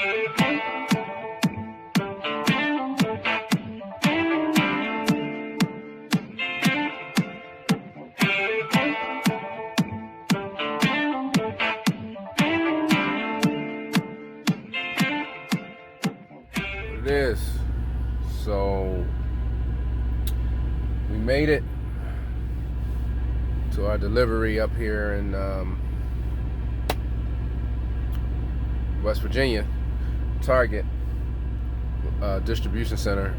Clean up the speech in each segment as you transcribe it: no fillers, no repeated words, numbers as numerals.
It is. So we made it to our delivery up here in West Virginia, Target distribution center.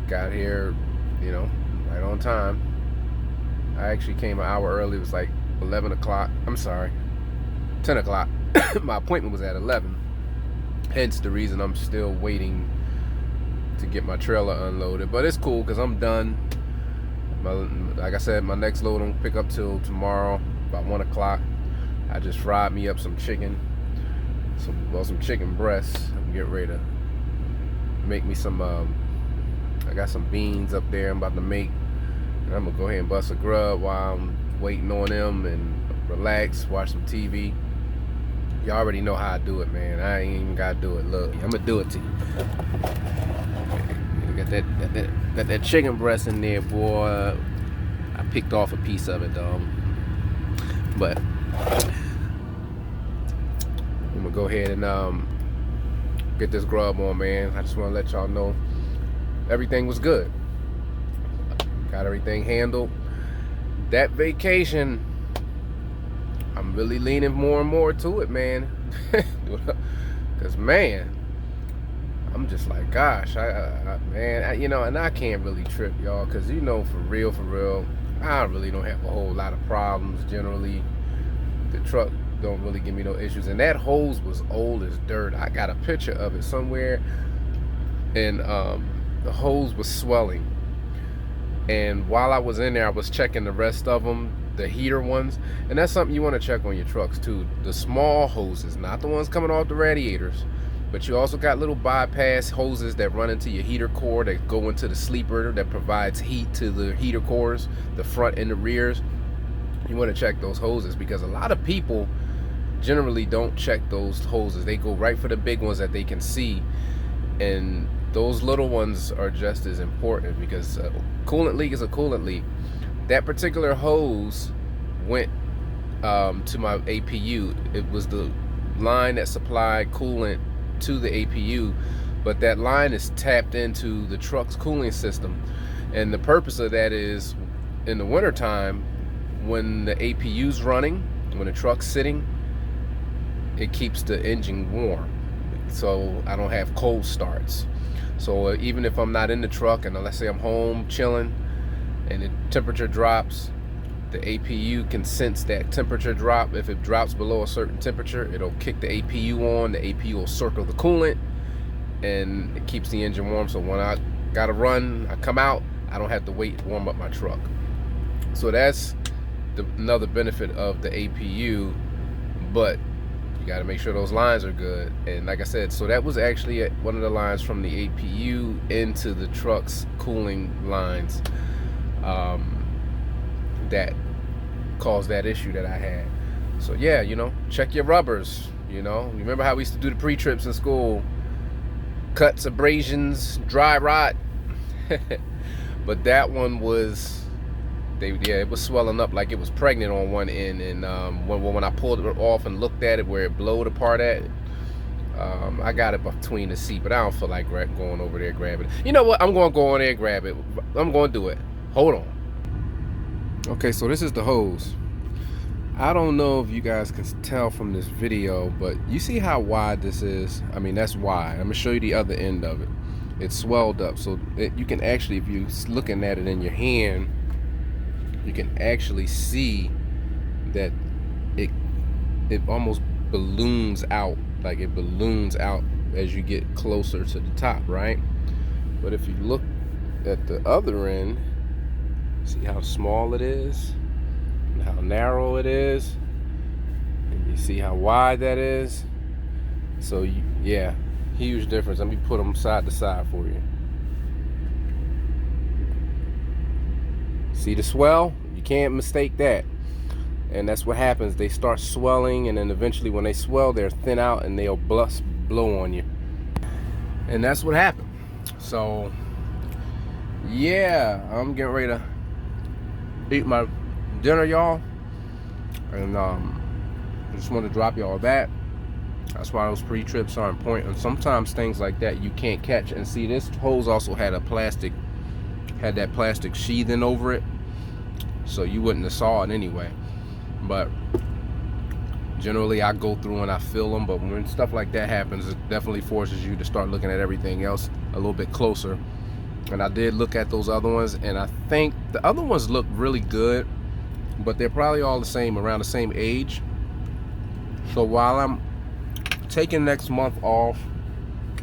Got here, right on time. I actually came an hour early. It was like 11 o'clock. I'm sorry, 10 o'clock. My appointment was at 11. Hence the reason I'm still waiting to get my trailer unloaded. But it's cool because I'm done. Like I said, my next load won't pick up till tomorrow about 1 o'clock. I just fried me up some chicken, some chicken breasts. I'm getting ready to make me some. I got some beans up there I'm about to make, and I'm gonna go ahead and bust a grub while I'm waiting on them and relax, watch some TV. You already know how I do it, man. I ain't even gotta do it. Look, I'm gonna do it to you. Got that chicken breast in there, boy. I picked off a piece of it, though. But I'm gonna go ahead and get this grub on, man. I just want to let y'all know everything was good. Got everything handled. That vacation, I'm really leaning more and more to it, man. Cause man, I'm just like, gosh, and I can't really trip, y'all, cause for real, I really don't have a whole lot of problems generally. The truck don't really give me no issues, and that hose was old as dirt. I got a picture of it somewhere, and the hose was swelling. And while I was in there, I was checking the rest of them, the heater ones, and that's something you want to check on your trucks too. The small hoses, not the ones coming off the radiators, but you also got little bypass hoses that run into your heater core that go into the sleeper that provides heat to the heater cores, the front and the rears. You want to check those hoses because a lot of people generally don't check those hoses. They go right for the big ones that they can see, and those little ones are just as important because coolant leak is a coolant leak. That particular hose went to my APU. It was the line that supplied coolant to the APU, but that line is tapped into the truck's cooling system. And the purpose of that is in the wintertime, when the APU's running, when the truck's sitting, it keeps the engine warm, so I don't have cold starts. So even if I'm not in the truck and let's say I'm home chilling and the temperature drops, the APU can sense that temperature drop. If it drops below a certain temperature, it'll kick the APU on. The APU will circle the coolant and it keeps the engine warm. So when I gotta run, I come out, I don't have to wait to warm up my truck. So that's another benefit of the APU, but you got to make sure those lines are good. And like I said, so that was actually one of the lines from the APU into the truck's cooling lines that caused that issue that I had. So yeah, check your rubbers. Remember how we used to do the pre-trips in school? Cuts, abrasions, dry rot. But that one was, it was swelling up like it was pregnant on one end, and when I pulled it off and looked at it where it blowed apart at, I got it between the seat, but I don't feel like going over there grabbing it. You know what? I'm going to go on there and grab it. I'm going to do it. Hold on. Okay, so this is the hose. I don't know if you guys can tell from this video, but you see how wide this is? I mean, that's wide. I'm going to show you the other end of it. It's swelled up, so you can actually, if you're looking at it in your hand, you can actually see that it almost balloons out, like it balloons out as you get closer to the top, right? But if you look at the other end, see how small it is and how narrow it is, and you see how wide that is. So yeah, huge difference. Let me put them side to side for you. See the swell? You can't mistake that. And that's what happens. They start swelling, and then eventually when they swell, they'll thin out and they'll blow on you. And that's what happened. So yeah, I'm getting ready to eat my dinner, y'all. And I just want to drop y'all that. That's why those pre-trips are important. Sometimes things like that you can't catch. And see, this hose also had that plastic sheathing over it, so you wouldn't have saw it anyway. But generally I go through and I fill them, but when stuff like that happens, it definitely forces you to start looking at everything else a little bit closer. And I did look at those other ones, and I think the other ones look really good, but they're probably all the same, around the same age. So while I'm taking next month off,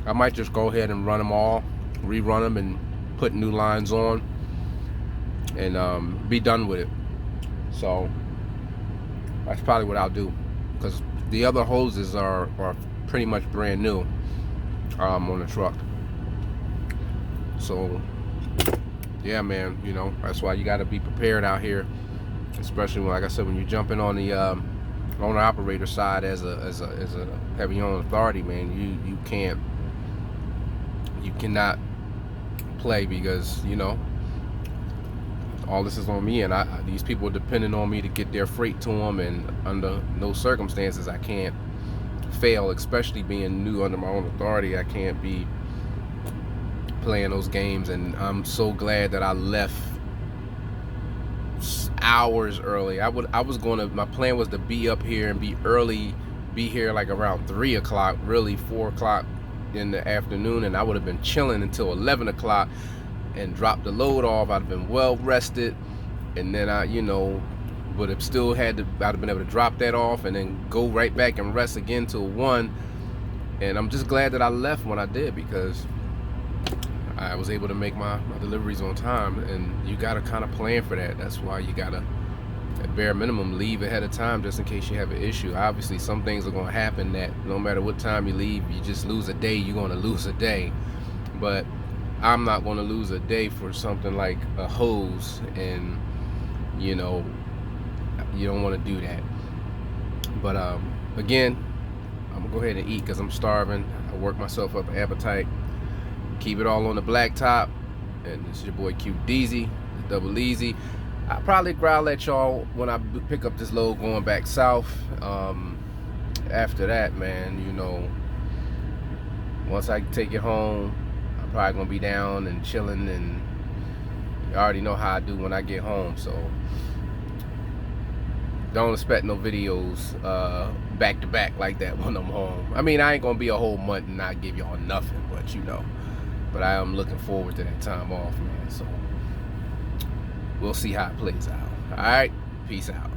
I might just go ahead and run them all, rerun them, and put new lines on, and be done with it. So that's probably what I'll do, because the other hoses are pretty much brand new on the truck. So yeah, man, you know, that's why you got to be prepared out here, especially when, like I said, when you're jumping on the owner operator side as a heavy owner authority, man. You cannot play, because you know all this is on me, and these people are depending on me to get their freight to them, and under no circumstances I can't fail, especially being new under my own authority. I can't be playing those games. And I'm so glad that I left hours early. My plan was to be up here and be here like around 3 o'clock, really 4 o'clock in the afternoon, and I would have been chilling until 11 o'clock and dropped the load off. I'd have been well rested, and then I, you know, would have still I'd have been able to drop that off and then go right back and rest again till 1. And I'm just glad that I left when I did, because I was able to make my deliveries on time. And you gotta kind of plan for that. That's why you gotta, at bare minimum, leave ahead of time, just in case you have an issue. Obviously some things are going to happen that no matter what time you leave, you just lose a day, you're going to lose a day. But I'm not going to lose a day for something like a hose, and you know, you don't want to do that. But again, I'm gonna go ahead and eat, because I'm starving. I work myself up an appetite. Keep it all on the black top. And this is your boy Q Deezy, the Double Easy. I'll probably growl at y'all when I pick up this load going back south. After that, man, you know, once I take it home, I'm probably gonna be down and chilling, and you already know how I do when I get home. So don't expect no videos back to back like that when I'm home. I mean, I ain't gonna be a whole month and not give y'all nothing, but you know. But I am looking forward to that time off, man. So we'll see how it plays out. All right, peace out.